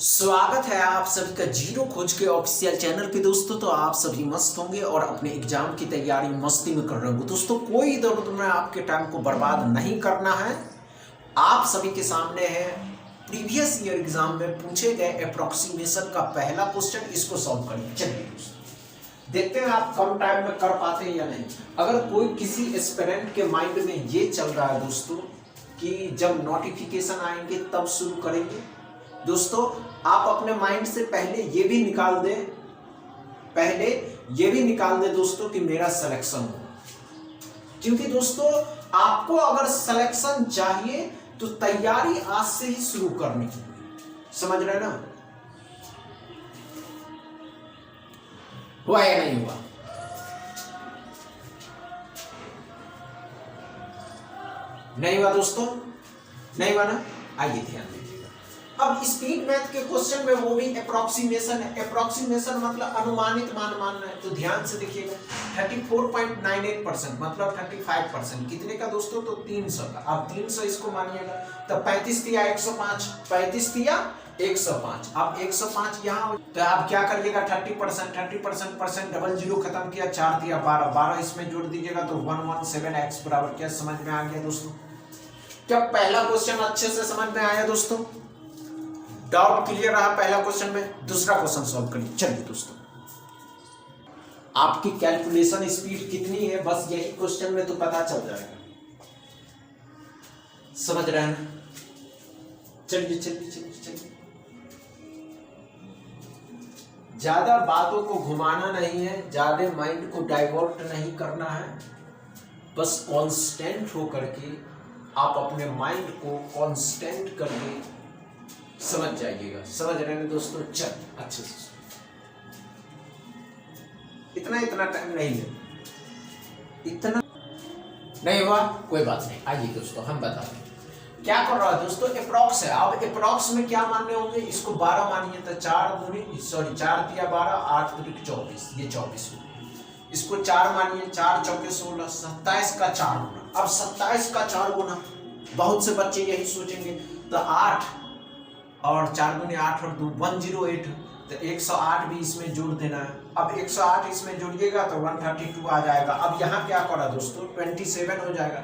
स्वागत है आप सभी का जीरो खोज के ऑफिशियल चैनल पे दोस्तों। तो आप सभी मस्त होंगे और अपने एग्जाम की तैयारी मस्ती में कर रहे होंगे दोस्तों। कोई इधर उधर में आपके टाइम को बर्बाद नहीं करना है। आप सभी के सामने है प्रीवियस ईयर एग्जाम में पूछे गए अप्रोक्सीमेशन का पहला क्वेश्चन। इसको सॉल्व करिए। चलिए दोस्तों देखते हैं आप कम टाइम में कर पाते हैं या नहीं। अगर कोई किसी एस्पिरेंट के माइंड में ये चल रहा है दोस्तों कि जब नोटिफिकेशन आएंगे तब शुरू करेंगे, दोस्तों आप अपने माइंड से पहले ये भी निकाल दें दोस्तों कि मेरा सिलेक्शन हो। क्योंकि दोस्तों आपको अगर सिलेक्शन चाहिए तो तैयारी आज से ही शुरू करनी है। समझ रहे ना? हुआ या नहीं हुआ? नहीं हुआ दोस्तों? नहीं हुआ ना? आइए ध्यान दीजिएगा। अब स्पीड मैथ के क्वेश्चन में वो भी अप्रोक्सीमेशन है। अप्रोक्सीमेशन मतलब अनुमानित मान मानना है। तो ध्यान से देखिएगा 34.98% मतलब 35%। कितने का दोस्तों? तो 300 का। अब 300 इसको मानिएगा तो 35 दिया 105, 35 दिया 105। अब 105 यहाँ तो आप क्या करिएगा 30% डबल जीरो खत्म किया, 4 दिया 12, 12 इसमें जोड़ दीजिएगा तो 117x बराबर। क्या समझ में आ गया दोस्तों? क्या पहला क्वेश्चन अच्छे से समझ में आया दोस्तों? डाउट क्लियर रहा पहला क्वेश्चन में? दूसरा क्वेश्चन सॉल्व करिए। चलिए दोस्तों आपकी कैलकुलेशन स्पीड कितनी है बस यही क्वेश्चन में तो पता चल जाएगा। समझ रहे हैं? चलिए चलिए चलिए चलिए। ज्यादा बातों को घुमाना नहीं है, ज्यादा माइंड को डाइवर्ट नहीं करना है। बस कांस्टेंट होकर के आप अपने माइंड को कांस्टेंट करके समझ जाइएगा। समझ रहे हैं दोस्तों? चल अच्छे से इतना टाइम नहीं है। इतना नहीं हुआ कोई बात नहीं। आइए दोस्तों हम बता दें क्या कर रहा है दोस्तों। अप्रॉक्स है। अब अप्रॉक्स में क्या मानने होंगे? इसको 12 मानिए तो 4 दिया 12, 8 दूनी 24, ये 24 हो। इसको 4 मानिए, 4 चौके 16, 27 का 4 गुना। अब 27 का 4 गुना बहुत से बच्चे यही सोचेंगे तो 8 और 4 दूनी 8 और 2 108, तो 108 भी इसमें जोड़ देना है। अब 108 इसमें जोड़िएगा तो 132 आ जाएगा। अब यहाँ क्या करा दोस्तों 27 हो जाएगा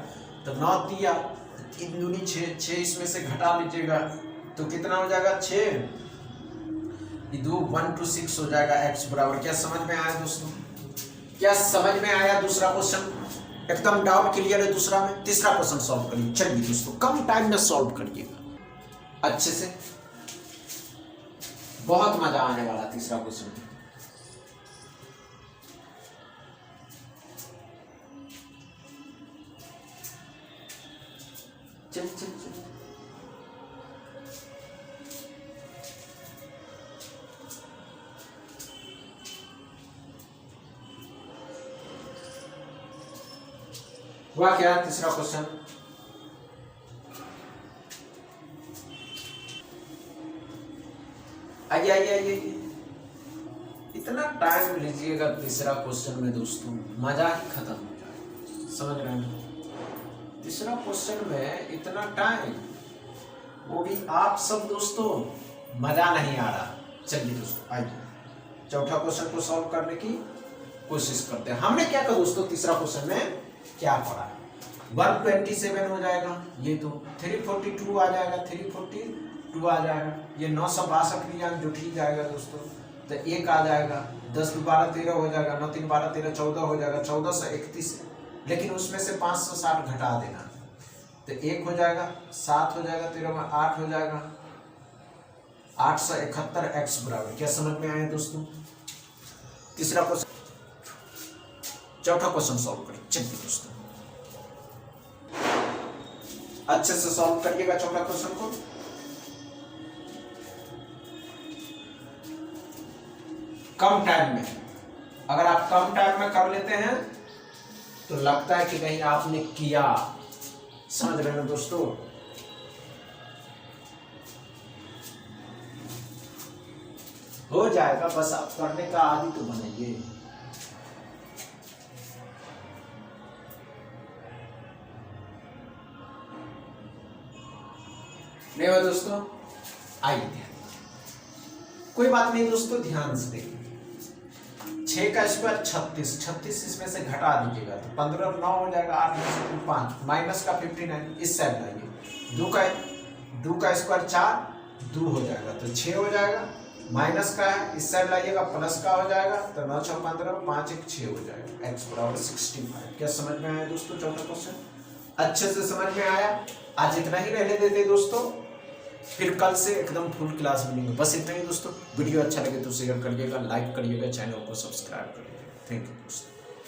तो 9 दिया 3 दूनी 6, 6 इसमें से घटा लीजिएगा तो कितना हो जाएगा 6, 2 126 हो जाएगा x बराबर। क्या समझ में आया दोस्तों? क्या समझ में आया? दूसरा क्वेश्चन एकदम डाउट क्लियर है दूसरा में। तीसरा क्वेश्चन सॉल्व करिए। चलिए दोस्तों कम टाइम में सॉल्व करिएगा अच्छे से, बहुत मजा आने वाला तीसरा क्वेश्चन। चल चल चल हुआ क्या तीसरा क्वेश्चन? आइए आइए आइए। इतना टाइम लीजिएगा तीसरा क्वेश्चन में दोस्तों, मजा ही खत्म हो जाएगा। समझ रहे हैं? तीसरा क्वेश्चन में इतना टाइम, वो भी आप सब दोस्तों मजा नहीं आ रहा। चलिए दोस्तों आइए चौथा क्वेश्चन को सॉल्व करने की कोशिश करते हैं। हमने क्या कहा दोस्तों तीसरा क्वेश्चन में क्या पढ़ा? 127 हो जाएगा, ये तो 342 आ जाएगा, 342 आ जाएगा, ये 962 भी यहाँ जुट ही जाएगा दोस्तों तो 1 आ जाएगा, 10 2 12 13 हो जाएगा, 9 3 12 13 14 हो जाएगा, 1431, लेकिन उसमें से 560 घटा देना तो 1 हो जाएगा, 7 हो जाएगा, 13 में 8 हो जाएगा, 871 x बराबर। क्या समझ में आया दोस्तों? तीसरा क्वेश्चन। चौथा क्वेश्चन सॉल्व करें। चलिए दोस्तों अच्छे से सॉल्व करिएगा चौथा क्वेश्चन को। कम टाइम में, अगर आप कम टाइम में कर लेते हैं तो लगता है कि नहीं आपने किया। समझ रहे हैं दोस्तों? हो जाएगा, बस आप करने का आदी तो बनाइए। नहीं हुआ दोस्तों? आइए कोई बात नहीं दोस्तों, ध्यान से देखिए। 6 का स्क्वायर 36, 36 इसमें से घटा दीजिएगा तो 15 9 हो जाएगा, 8 में से 5, माइनस का 59 इस साइड लाइए। 2 का स्क्वायर 4, 2 हो जाएगा तो 6 हो जाएगा। माइनस का है इस साइड लाइएगा, प्लस का हो जाएगा तो 9 6 15, 5 1 6 हो जाएगा। x बराबर 65। क्या समझ में आया दोस्तों? चौथा क्वेश्चन अच्छे से समझ में आया। आज इतना ही रहने देते दोस्तों, फिर कल से एकदम फुल क्लास मिलेंगे। बस इतना ही दोस्तों। वीडियो अच्छा लगे तो शेयर करिएगा, लाइक करिएगा, चैनल को सब्सक्राइब करिएगा। थैंक यू दोस्तों।